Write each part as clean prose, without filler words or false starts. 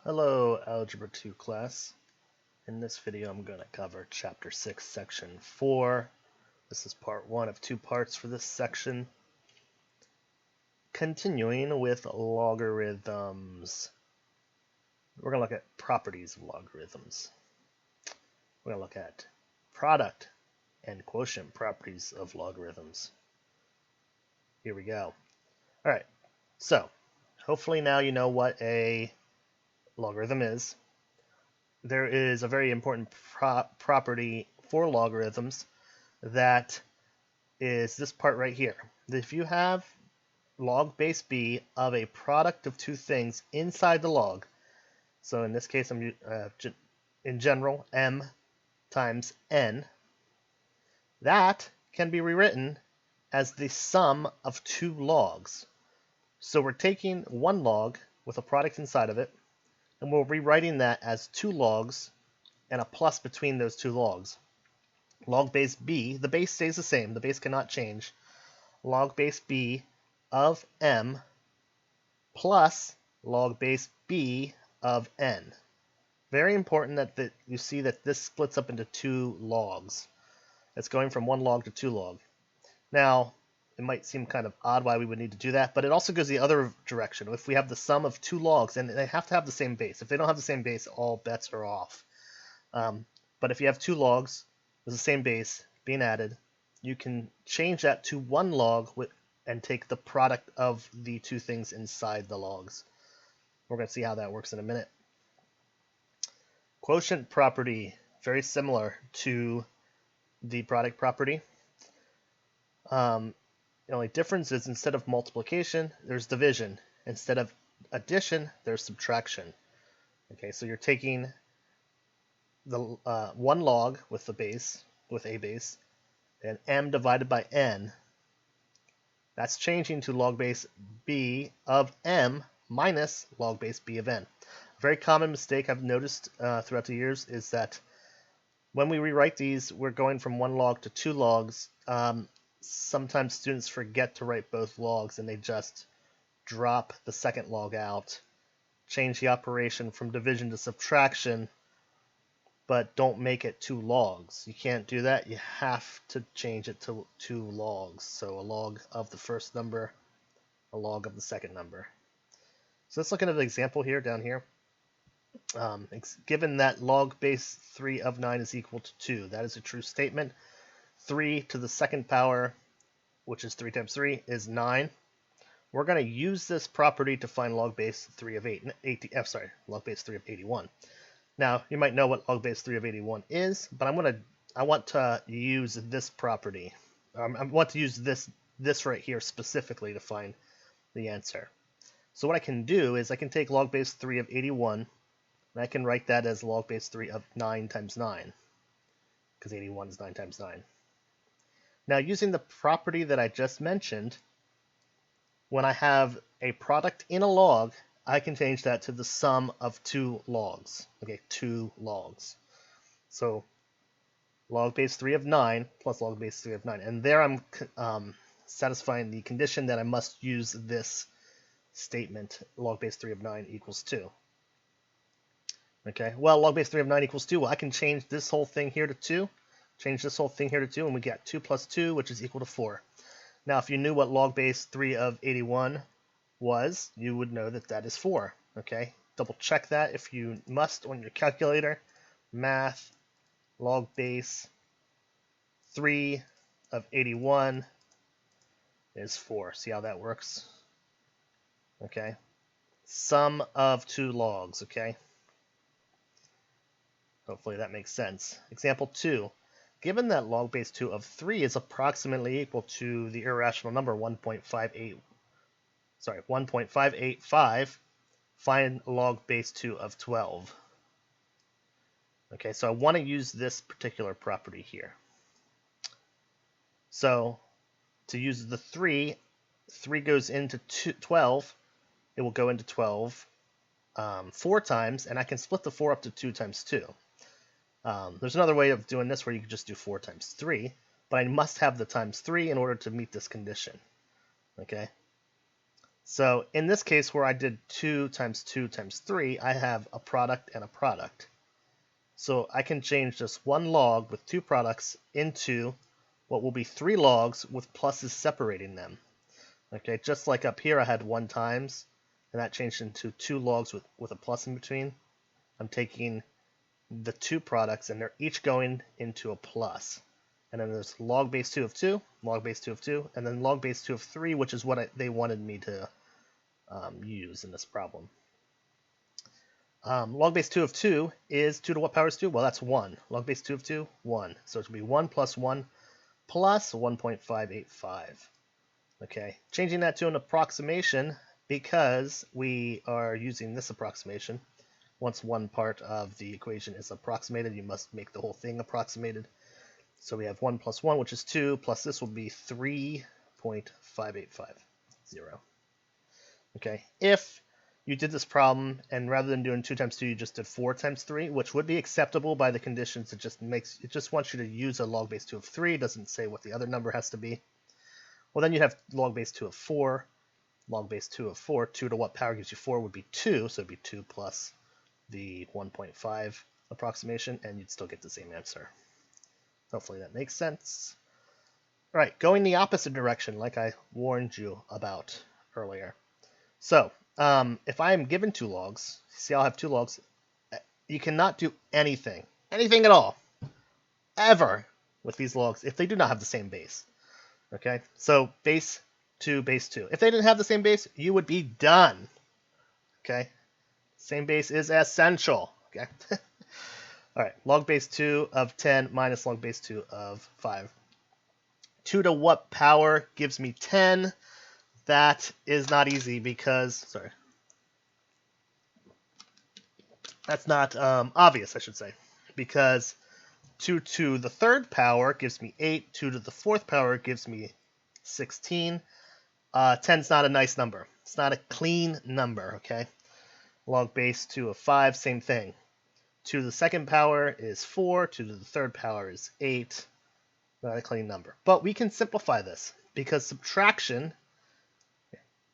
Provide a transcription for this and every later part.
Hello, Algebra 2 class. In this video, I'm going to cover Chapter 6, Section 4. This is part 1 of 2 parts for this section. Continuing with logarithms. We're going to look at properties of logarithms. We're going to look at product and quotient properties of logarithms. Here we go. All right, so hopefully now you know what a logarithm is. There is a very important property for logarithms that is this part right here. If you have log base b of a product of two things inside the log, so in this case I'm in general m times n, that can be rewritten as the sum of two logs. So we're taking one log with a product inside of it, and we're rewriting that as two logs and a plus between those two logs. Log base b, the base stays the same, the base cannot change. Log base b of m plus log base b of n. Very important that you see that this splits up into two logs. It's going from one log to two log. Now, it might seem kind of odd why we would need to do that, but it also goes the other direction. If we have the sum of two logs, and they have to have the same base. If they don't have the same base, all bets are off. But if you have two logs with the same base being added, you can change that to one log and take the product of the two things inside the logs. We're going to see how that works in a minute. Quotient property, very similar to the product property. The only difference is instead of multiplication, there's division. Instead of addition, there's subtraction. Okay, so you're taking the one log with a base, and m divided by n. That's changing to log base b of m minus log base b of n. A very common mistake I've noticed throughout the years is that when we rewrite these, we're going from one log to two logs. Sometimes students forget to write both logs and they just drop the second log out, change the operation from division to subtraction, but don't make it two logs. You can't do that. You have to change it to two logs. So a log of the first number, a log of the second number. So let's look at an example here down here. Given that log base 3 of 9 is equal to 2, that is a true statement. 3 to the second power, which is 3 times 3, is 9. We're going to use this property to find log base 3 of log base 3 of 81. Now, you might know what log base 3 of 81 is, but I want to use this property. I want to use this right here specifically to find the answer. So what I can do is I can take log base 3 of 81, and I can write that as log base 3 of 9 times 9, because 81 is 9 times 9. Now, using the property that I just mentioned, when I have a product in a log, I can change that to the sum of two logs. Okay, two logs. So log base 3 of 9 plus log base 3 of 9. And there I'm satisfying the condition that I must use this statement, log base 3 of 9 equals 2. Okay, well, log base 3 of 9 equals 2. Well, I can change this whole thing here to 2. Change this whole thing here to 2, and we get 2 plus 2, which is equal to 4. Now, if you knew what log base 3 of 81 was, you would know that that is 4. Okay, double check that if you must on your calculator. Math, log base 3 of 81 is 4. See how that works? Okay, sum of two logs. Okay, hopefully that makes sense. Example 2. Given that log base 2 of 3 is approximately equal to the irrational number 1.585, find log base 2 of 12. Okay, so I want to use this particular property here. So to use the 3 goes into 12. It will go into 12 4 times, and I can split the 4 up to 2 times 2. There's another way of doing this where you can just do 4 times 3, but I must have the times 3 in order to meet this condition. Okay. So in this case where I did 2 times 2 times 3, I have a product and a product. So I can change just one log with two products into what will be 3 logs with pluses separating them. Okay, just like up here I had 1 times, and that changed into 2 logs with a plus in between. I'm taking the 2 products and they're each going into a plus. And then there's log base 2 of 2, log base 2 of 2, and then log base 2 of 3, which is what they wanted me to use in this problem. Log base 2 of 2 is 2 to what power is 2? Well, that's 1. Log base 2 of 2, 1. So it should be 1 plus 1 plus 1.585. Okay, changing that to an approximation because we are using this approximation. Once one part of the equation is approximated, you must make the whole thing approximated. So we have 1 plus 1, which is 2, plus this will be 3.5850. Okay, if you did this problem and rather than doing 2 times 2, you just did 4 times 3, which would be acceptable by the conditions. It just wants you to use a log base 2 of 3. It doesn't say what the other number has to be. Well, then you'd have log base 2 of 4. Log base 2 of 4. 2 to what power gives you 4 would be 2, so it'd be 2 plus the 1.5 approximation, and you'd still get the same answer. Hopefully that makes sense. All right, going the opposite direction, like I warned you about earlier. So, if I am given 2 logs, see I'll have 2 logs, you cannot do anything at all, ever, with these logs if they do not have the same base. Okay, so base 2, base 2. If they didn't have the same base, you would be done. Okay, same base is essential. Okay. All right, log base 2 of 10 minus log base 2 of 5. 2 to what power gives me 10? That is not easy because, sorry, that's not obvious, I should say, because 2 to the 3rd power gives me 8, 2 to the 4th power gives me 16. 10's not a nice number. It's not a clean number, okay? Log base 2 of 5, same thing. 2 to the 2nd power is 4, 2 to the 3rd power is 8. Not a clean number. But we can simplify this because subtraction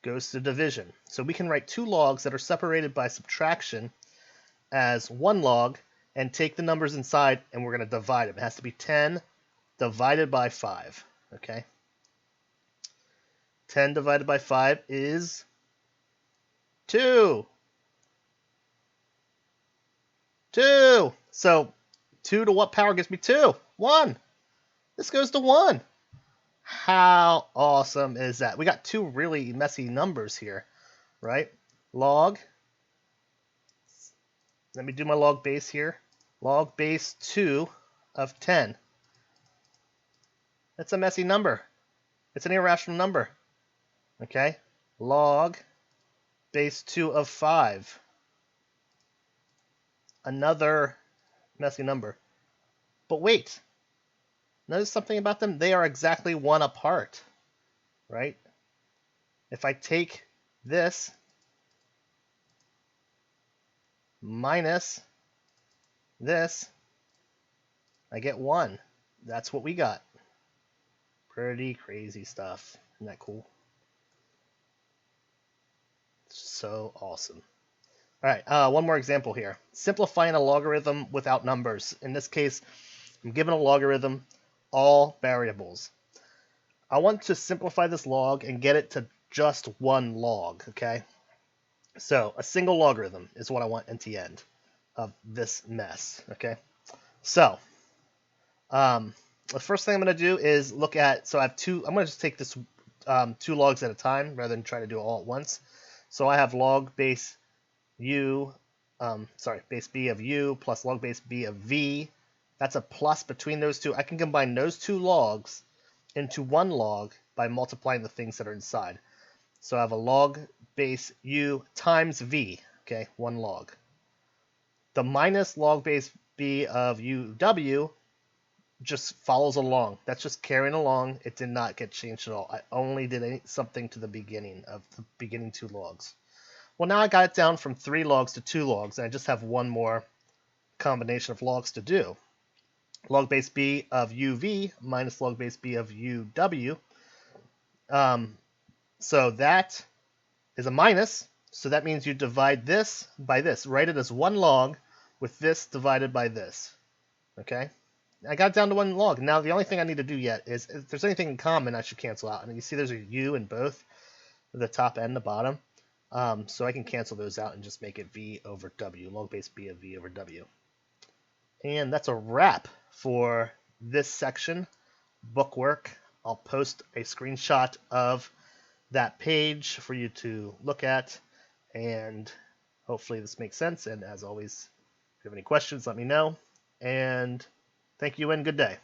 goes to division. So we can write 2 logs that are separated by subtraction as 1 log and take the numbers inside and we're going to divide them. It has to be 10 divided by 5, okay? 10 divided by 5 is 2. 2. So 2 to what power gives me 2? 1. This goes to 1. How awesome is that? We got 2 really messy numbers here, right? Log. Let me do my log base here. Log base 2 of 10. That's a messy number. It's an irrational number. Okay? Log base 2 of 5. Another messy number. But wait. Notice something about them? They are exactly 1 apart. Right? If I take this minus this, I get 1. That's what we got. Pretty crazy stuff. Isn't that cool? So awesome. All right, one more example here. Simplifying a logarithm without numbers. In this case, I'm given a logarithm, all variables. I want to simplify this log and get it to just 1 log, okay? So a single logarithm is what I want at the end of this mess, okay? So the first thing I'm going to do is look at, so I have 2, I'm going to just take this 2 logs at a time rather than try to do it all at once. So I have log base u, base b of u plus log base b of v. That's a plus between those two. I can combine those 2 logs into 1 log by multiplying the things that are inside. So I have a log base u times v, okay, 1 log. The minus log base b of uw just follows along. That's just carrying along. It did not get changed at all. I only did something to the beginning of the beginning 2 logs. Well, now I got it down from 3 logs to 2 logs, and I just have 1 more combination of logs to do. Log base b of uv minus log base b of uw. So that is a minus, so that means you divide this by this. Write it as 1 log with this divided by this. Okay? I got it down to 1 log. Now the only thing I need to do yet is if there's anything in common, I should cancel out. And you see there's a u in both the top and the bottom. So I can cancel those out and just make it v over w, log base b of v over w. And that's a wrap for this section, bookwork. I'll post a screenshot of that page for you to look at, and hopefully this makes sense. And as always, if you have any questions, let me know. And thank you and good day.